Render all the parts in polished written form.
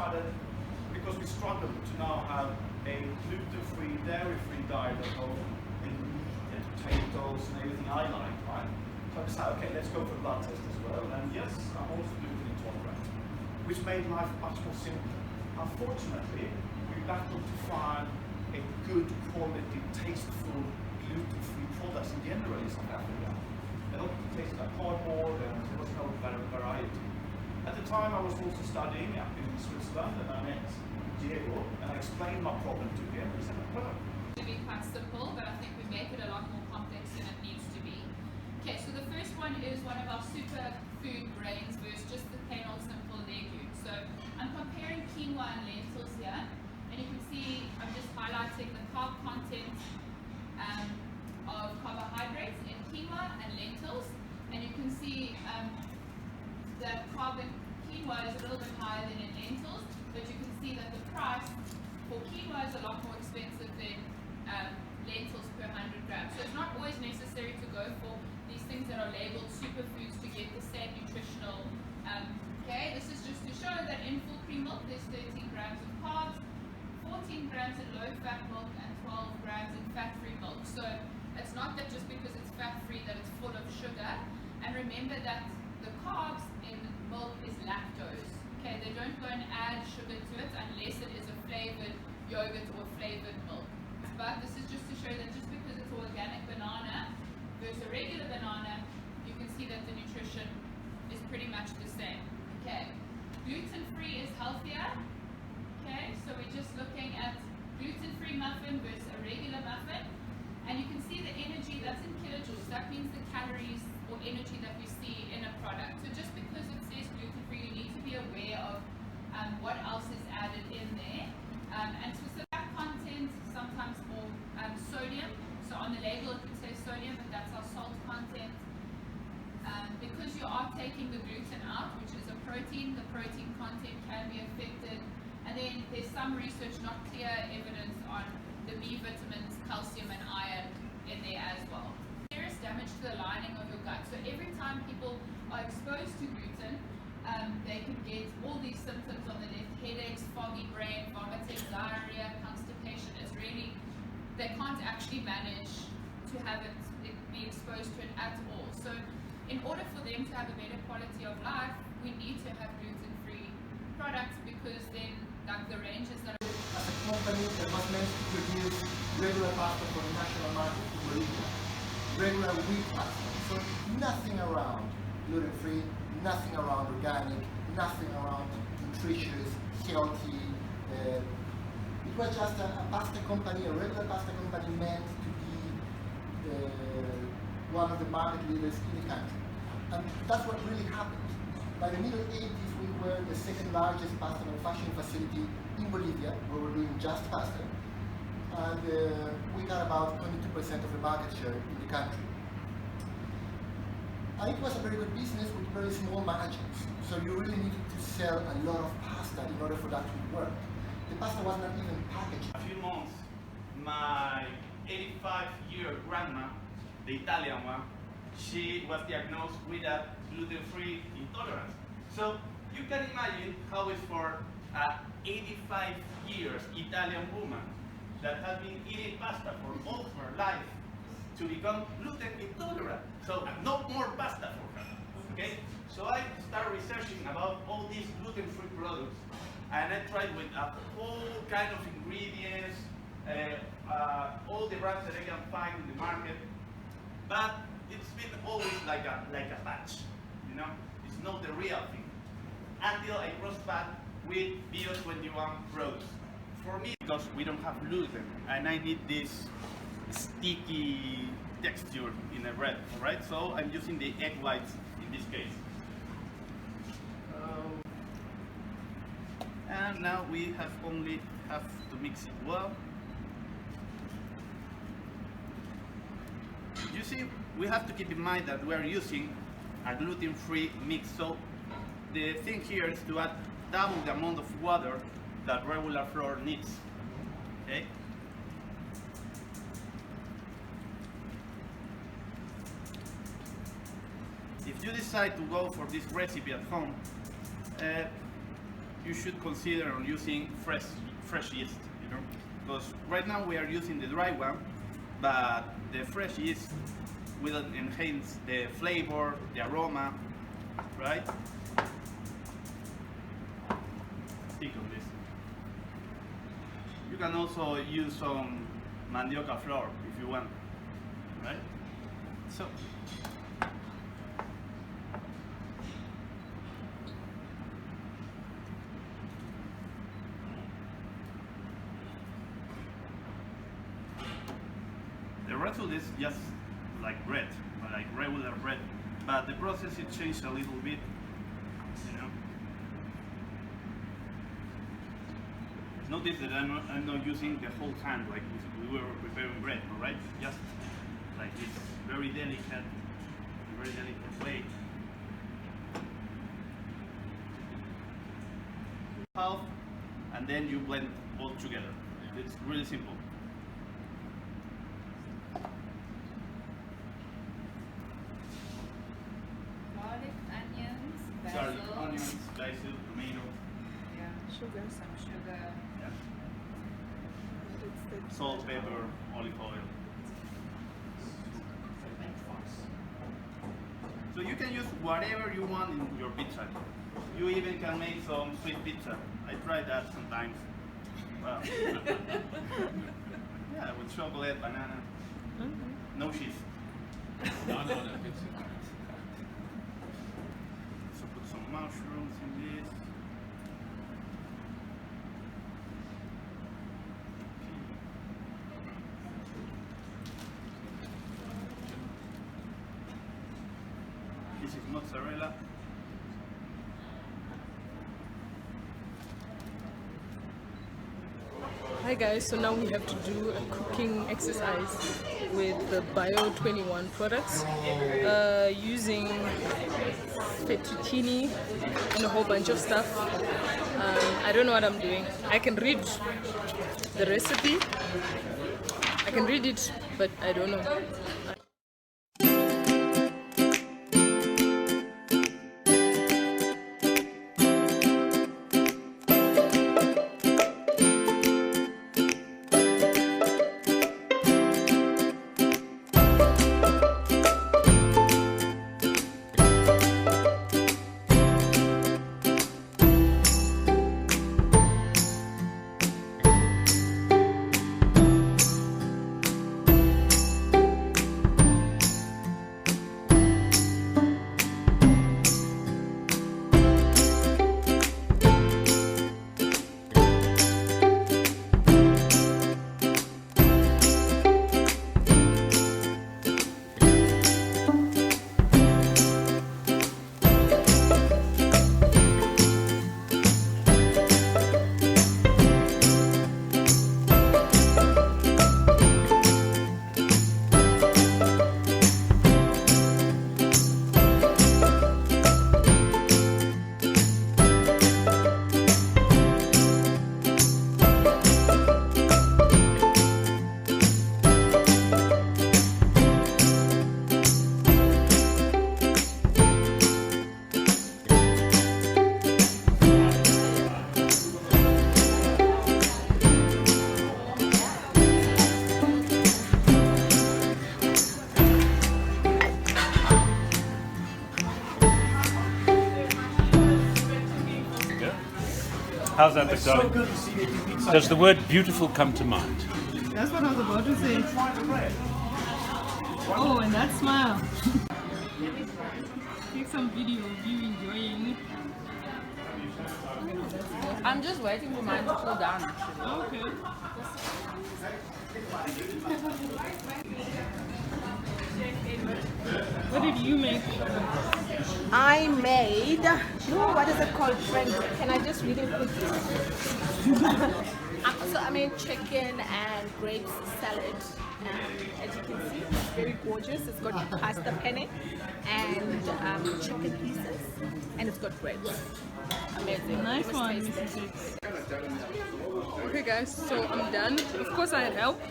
decided, because we struggled to now have a gluten-free, dairy-free diet at home, and meat and potatoes and everything I like, right? So I decided, okay, let's go for a blood test as well. And yes, I'm also gluten intolerant, which made life much more simple. Unfortunately, we battled to find a good quality, tasteful, gluten-free products in general in South Africa. They don't taste like cardboard, and there was no variety. At the time, I was also studying up in Switzerland, and I met Diego, and I explained my problem to him. He said, well, to be quite simple, but I think we make it a lot more complex than it needs to be. Okay, so the first one is one of our superfood grains versus just the plain old simple legume. So I'm comparing quinoa and lentils here, and you can see I'm just highlighting the carb content of carbohydrates in quinoa and lentils, and you can see that quinoa is a little bit higher than in lentils, but you can see that the price for quinoa is a lot more expensive than lentils per 100 grams. So it's not always necessary to go for these things that are labeled superfoods to get the same nutritional. Okay, this is just to show that in full cream milk there's 13 grams of carbs, 14 grams in low-fat milk, and 12 grams in fat-free milk. So it's not that just because it's fat-free that it's full of sugar. And remember that the carbs in milk is lactose. Okay, they don't go and add sugar to it unless it is a flavored yogurt or flavored milk. But this is just to show that just because it's organic banana versus a regular banana, you can see that the nutrition is pretty much the same. Okay, gluten-free is healthier. Okay, so we're just looking at gluten-free muffin versus a regular muffin. And you can see the energy that's in kilojoules. That means the calories or energy that we see in a product. So just because it says gluten-free, you need to be aware of what else is added in there. And so fat content, sometimes more sodium. So on the label it can say sodium, but that's our salt content. Because you are taking the gluten out, which is a protein, the protein content can be affected. And then there's some research, not clear evidence on the B vitamins, calcium and iron in there as well. Serious damage to the lining of your gut. So every time people are exposed to gluten, they can get all these symptoms on the left: headaches, foggy brain, vomiting, diarrhea, constipation. It's really, they can't actually manage to have it be exposed to it at all. So in order for them to have a better quality of life, we need to have gluten-free products, because then like the ranges that are as a company that was meant to produce regular pasta for the national market in Bolivia, regular wheat pasta. So nothing around gluten-free, nothing around organic, nothing around nutritious, healthy. It was just a pasta company, a regular pasta company meant to be one of the market leaders in the country. And that's what really happened. By the middle 80s, we were the second largest pasta manufacturing facility in Bolivia, where we're doing just pasta. And we got about 22% of the market share in the country. And it was a very good business with very small margins. So you really needed to sell a lot of pasta in order for that to work. The pasta was not even packaged. a few months, my 85-year grandma, the Italian one, she was diagnosed with a gluten-free intolerance. So you can imagine how it's for an 85 years Italian woman that has been eating pasta for all her life to become gluten intolerant. So no more pasta for her. Okay? So I started researching about all these gluten-free products, and I tried with a whole kind of ingredients, all the brands that I can find in the market, but it's been always like a patch, you know? It's not the real thing. Until I crossed paths with BIO XXI products. For me, because we don't have gluten, and I need this sticky texture in the bread, alright? So I'm using the egg whites in this case. And now we only have to mix it well. You see, we have to keep in mind that we are using a gluten-free mix. So the thing here is to add double the amount of water that regular flour needs. Okay? If you decide to go for this recipe at home, you should consider on using fresh yeast, you know, because right now we are using the dry one, but the fresh yeast will enhance the flavor, the aroma, right? Think on this. You can also use some mandioca flour if you want, right? So. The result is just like bread, like regular bread, but the process it changed a little bit, you know. Notice that I'm not using the whole hand like we were preparing bread, alright? Just like this very delicate way. Half, and then you blend both together. It's really simple. Garlic, onions, Garlic, basil, onions, basil, tomato, sugar, some sugar. yeah. Salt, pepper, olive oil. So you can use whatever you want in your pizza. You even can make some sweet pizza. I tried that sometimes. Wow. Yeah, with chocolate, banana, no cheese. No, pizza. So put some mushrooms in this. This is mozzarella. Hi guys, so now we have to do a cooking exercise with the BIO 21 products using fettuccine and a whole bunch of stuff. I don't know what I'm doing. I can read the recipe, I can read it, but I don't know. How's that, McDonald? Does the word beautiful come to mind? That's what I was about to say. Oh, and that smile. Take some video of you enjoying. I'm just waiting for mine to cool down, actually. Okay. What did you make? I made, what is it called, friend? Can I just read it quickly? So I made chicken and grapes salad. And as you can see, it's very gorgeous. It's got pasta penne and chicken pieces, and it's got bread. Amazing. Nice You must one, taste it. Mrs. Okay guys, so I'm done. Of course I help.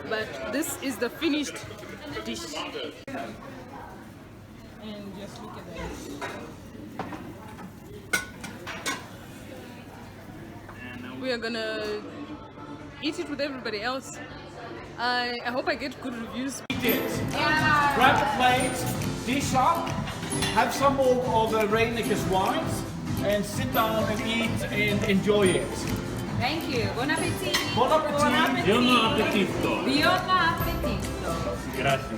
But this is the finished dish. And just look at that. we are gonna eat it with everybody else. I hope I get good reviews. Eat it. Yeah. Grab the plate, dish up, have some more of the Reinike's wines, and sit down and eat and enjoy it. Thank you. Buon appetito. Buon appetito. Buon appetito. Buon appetito. Grazie.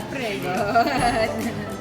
Prego.